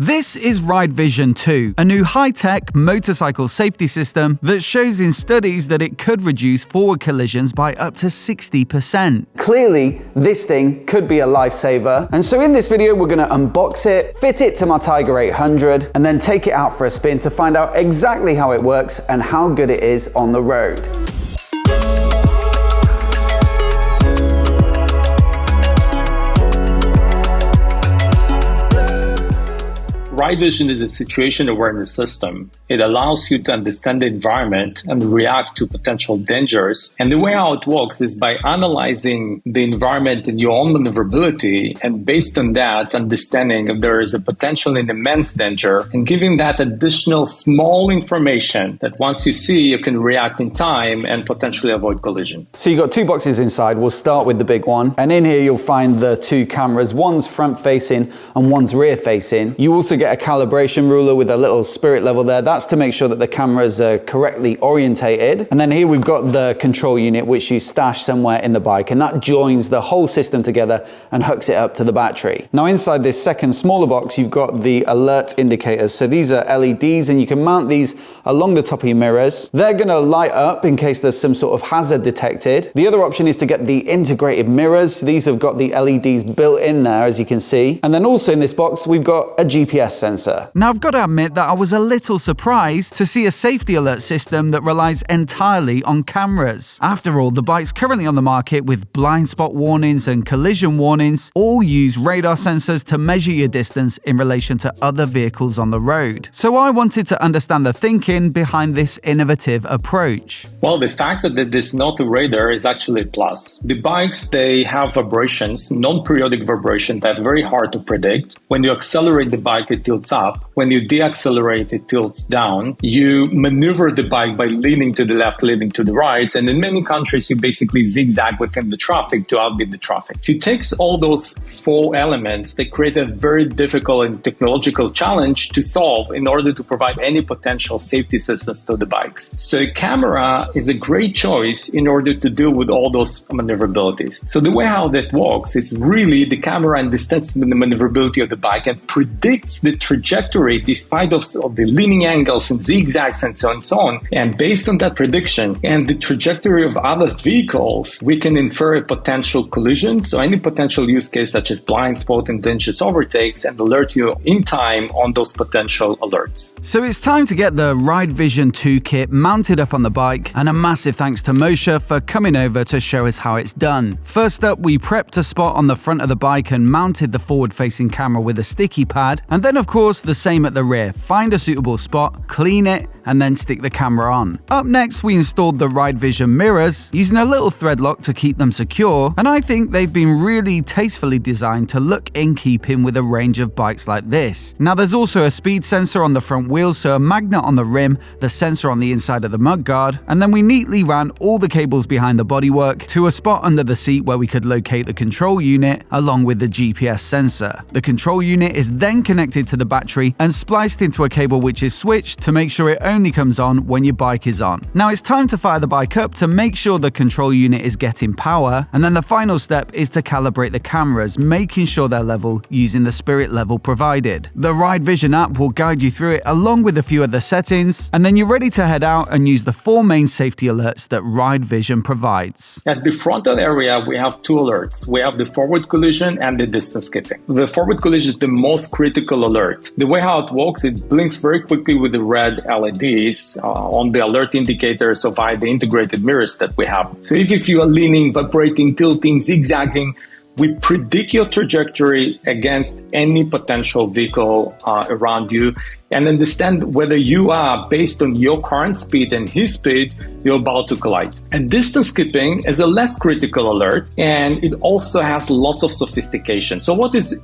This is Ride Vision 2, a new high-tech motorcycle safety system that shows in studies that it could reduce forward collisions by up to 60%. Clearly, this thing could be a lifesaver, and so in this video we're going to unbox it, fit it to my Tiger 800, and then take it out for a spin to find out exactly how it works and how good it is on the road. Ride Vision is a situation awareness system. It allows you to understand the environment and react to potential dangers. And the way how it works is by analyzing the environment and your own maneuverability, and based on that, understanding if there is a potential in immense danger, and giving that additional small information that once you see, you can react in time and potentially avoid collision. So you've got two boxes inside. We'll start with the big one. And in here, you'll find the two cameras. One's front facing and one's rear facing. You also get a calibration ruler with a little spirit level there. That's to make sure that the cameras are correctly orientated. And then here we've got the control unit, which you stash somewhere in the bike, and that joins the whole system together and hooks it up to the battery. Now inside this second smaller box, you've got the alert indicators. So these are LEDs, and you can mount these along the top of your mirrors. They're going to light up in case there's some sort of hazard detected. The other option is to get the integrated mirrors. These have got the LEDs built in there, as you can see. And then also in this box, we've got a GPS sensor. Now I've got to admit that I was a little surprised to see a safety alert system that relies entirely on cameras. After all, the bikes currently on the market with blind spot warnings and collision warnings all use radar sensors to measure your distance in relation to other vehicles on the road. So I wanted to understand the thinking behind this innovative approach. Well, the fact that there's not a radar is actually a plus. The bikes, they have vibrations, non-periodic vibration that are very hard to predict. When you accelerate the bike, it tilts up. When you deaccelerate, it tilts down. You maneuver the bike by leaning to the left, leaning to the right. And in many countries, you basically zigzag within the traffic to outbid the traffic. If you take all those four elements, they create a very difficult and technological challenge to solve in order to provide any potential safety systems to the bikes. So a camera is a great choice in order to deal with all those maneuverabilities. So the way how that works is really the camera understands the maneuverability of the bike and predicts the trajectory despite of the leaning angles and zigzags and so on and so on. And based on that prediction and the trajectory of other vehicles, we can infer a potential collision. So any potential use case such as blind spot and dangerous overtakes, and alert you in time on those potential alerts. So it's time to get the Ride Vision 2 kit mounted up on the bike, and a massive thanks to Moshe for coming over to show us how it's done. First up, we prepped a spot on the front of the bike and mounted the forward-facing camera with a sticky pad, and then of course the same at the rear. Find a suitable spot, clean it, and then stick the camera on. Up next, we installed the Ride Vision mirrors using a little thread lock to keep them secure, and I think they've been really tastefully designed to look in keeping with a range of bikes like this. Now there's also a speed sensor on the front wheel, so a magnet on the rim, the sensor on the inside of the mudguard, and then we neatly ran all the cables behind the bodywork to a spot under the seat where we could locate the control unit along with the GPS sensor. The control unit is then connected to the battery and spliced into a cable which is switched to make sure it only comes on when your bike is on. Now it's time to fire the bike up to make sure the control unit is getting power, and then the final step is to calibrate the cameras, making sure they're level using the spirit level provided. The Ride Vision app will guide you through it along with a few other settings, and then you're ready to head out and use the four main safety alerts that Ride Vision provides. At the frontal area, we have two alerts. We have the forward collision and the distance skipping. The forward collision is the most critical alert. The way how it works, it blinks very quickly with the red LEDs on the alert indicators of the integrated mirrors that we have. So if you are leaning, vibrating, tilting, zigzagging, we predict your trajectory against any potential vehicle around you and understand whether you are, based on your current speed and his speed, you're about to collide. And distance skipping is a less critical alert, and it also has lots of sophistication. So what is,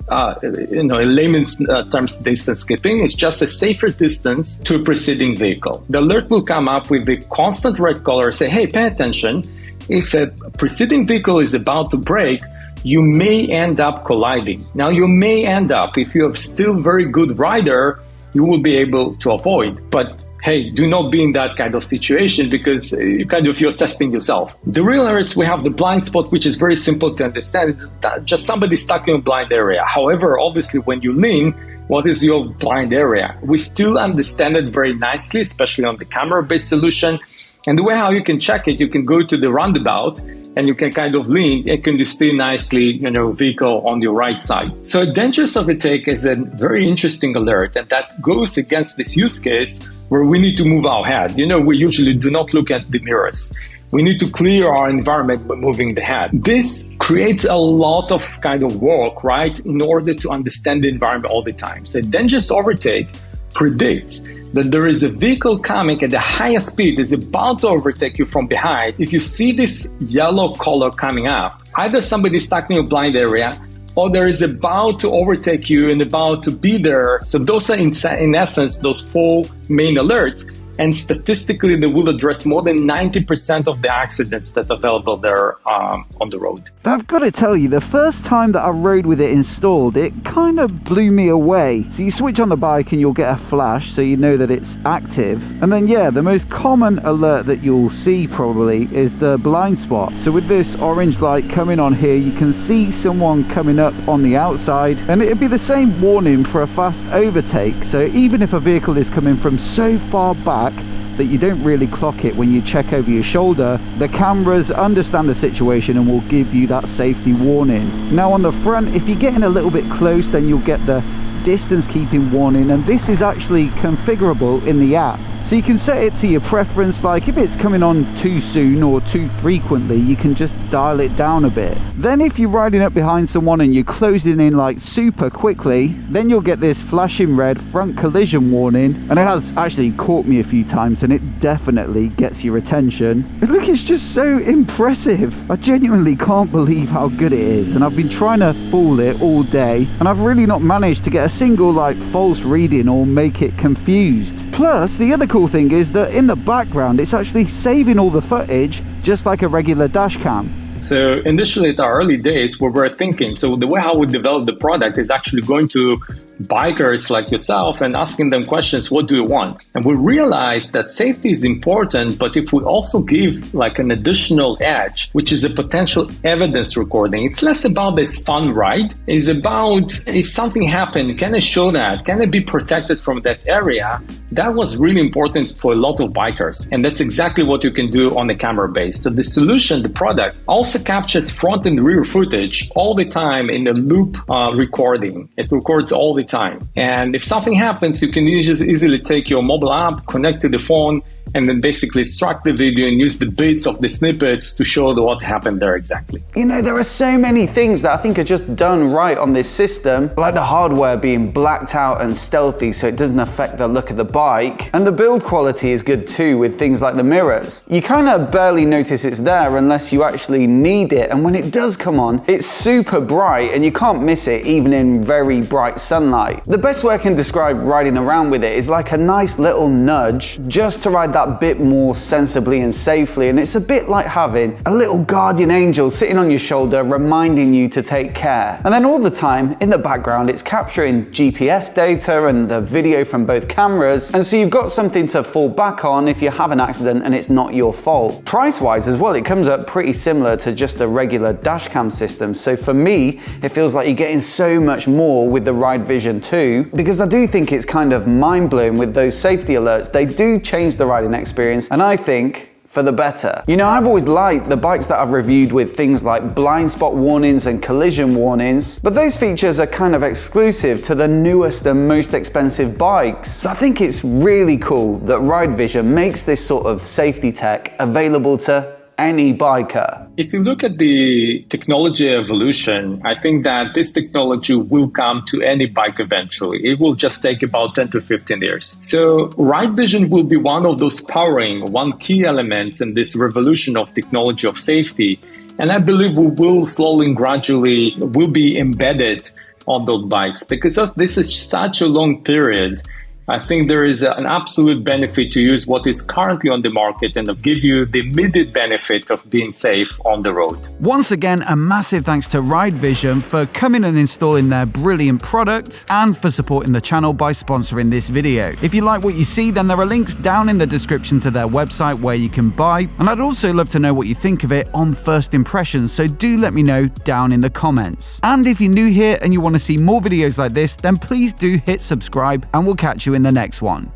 in layman's terms, distance skipping? Is just a safer distance to a preceding vehicle. The alert will come up with the constant red color, say, hey, pay attention. If a preceding vehicle is about to brake, you may end up colliding. Now, you may end up, if you're still very good rider, you will be able to avoid. But hey, do not be in that kind of situation because you're testing yourself. The real alerts, we have the blind spot, which is very simple to understand. It's just somebody stuck in a blind area. However, obviously, when you lean, what is your blind area. We still understand it very nicely, especially on the camera-based solution. And the way how you can check it, you can go to the roundabout and you can kind of lean and can see nicely, vehicle on your right side. So a dangerous overtake is a very interesting alert, and that goes against this use case where we need to move our head. We usually do not look at the mirrors. We need to clear our environment by moving the head. This creates a lot of kind of work, right, in order to understand the environment all the time. So a dangerous overtake predicts that there is a vehicle coming at the highest speed, is about to overtake you from behind. If you see this yellow color coming up, either somebody is stuck in your blind area or there is about to overtake you and about to be there. So those are in essence, those 4 main alerts. And statistically, they will address more than 90% of the accidents that are available there on the road. I've got to tell you, the first time that I rode with it installed, it kind of blew me away. So you switch on the bike and you'll get a flash, so you know that it's active. And then, the most common alert that you'll see probably is the blind spot. So with this orange light coming on here, you can see someone coming up on the outside, and it'd be the same warning for a fast overtake. So even if a vehicle is coming from so far back that you don't really clock it when you check over your shoulder, the cameras understand the situation and will give you that safety warning. Now on the front, if you're getting a little bit close, then you'll get the distance keeping warning, and this is actually configurable in the app. So you can set it to your preference, like if it's coming on too soon or too frequently, you can just dial it down a bit. Then if you're riding up behind someone and you're closing in like super quickly, then you'll get this flashing red front collision warning, and it has actually caught me a few times and it definitely gets your attention. And look, it's just so impressive. I genuinely can't believe how good it is, and I've been trying to fool it all day and I've really not managed to get a single false reading or make it confused. Plus, the other cool thing is that in the background it's actually saving all the footage just like a regular dash cam. So initially at our early days, we were thinking, so the way how we develop the product is actually going to bikers like yourself and asking them questions, what do you want? And we realized that safety is important, but if we also give like an additional edge, which is a potential evidence recording, it's less about this fun ride. It's about if something happened, can I show that? Can I be protected from that area? That was really important for a lot of bikers. And that's exactly what you can do on the camera base. So the solution, the product, also captures front and rear footage all the time in a loop recording. It records all the time. And if something happens, you can easily take your mobile app, connect to the phone, and then basically extract the video and use the bits of the snippets to show what happened there exactly. There are so many things that I think are just done right on this system, like the hardware being blacked out and stealthy so it doesn't affect the look of the bike. And the build quality is good too with things like the mirrors. You kind of barely notice it's there unless you actually need it, and when it does come on, it's super bright and you can't miss it even in very bright sunlight. The best way I can describe riding around with it is like a nice little nudge just to ride that bit more sensibly and safely, and it's a bit like having a little guardian angel sitting on your shoulder reminding you to take care. And then all the time in the background it's capturing GPS data and the video from both cameras, and so you've got something to fall back on if you have an accident and it's not your fault. Price wise as well, it comes up pretty similar to just a regular dashcam system, so for me it feels like you're getting so much more with the Ride Vision 2, because I do think it's kind of mind-blowing with those safety alerts. They do change the riding experience, and I think for the better. I've always liked the bikes that I've reviewed with things like blind spot warnings and collision warnings, but those features are kind of exclusive to the newest and most expensive bikes. So I think it's really cool that Ride Vision makes this sort of safety tech available to any biker. If you look at the technology evolution, I think that this technology will come to any bike eventually. It will just take about 10 to 15 years. So Ride Vision will be one of those powering, one key elements in this revolution of technology of safety. And I believe we will slowly and gradually will be embedded on those bikes, because this is such a long period. I think there is an absolute benefit to use what is currently on the market and give you the immediate benefit of being safe on the road. Once again, a massive thanks to Ride Vision for coming and installing their brilliant product and for supporting the channel by sponsoring this video. If you like what you see, then there are links down in the description to their website where you can buy, and I'd also love to know what you think of it on first impressions, so do let me know down in the comments. And if you're new here and you want to see more videos like this, then please do hit subscribe, and we'll catch you in the next one.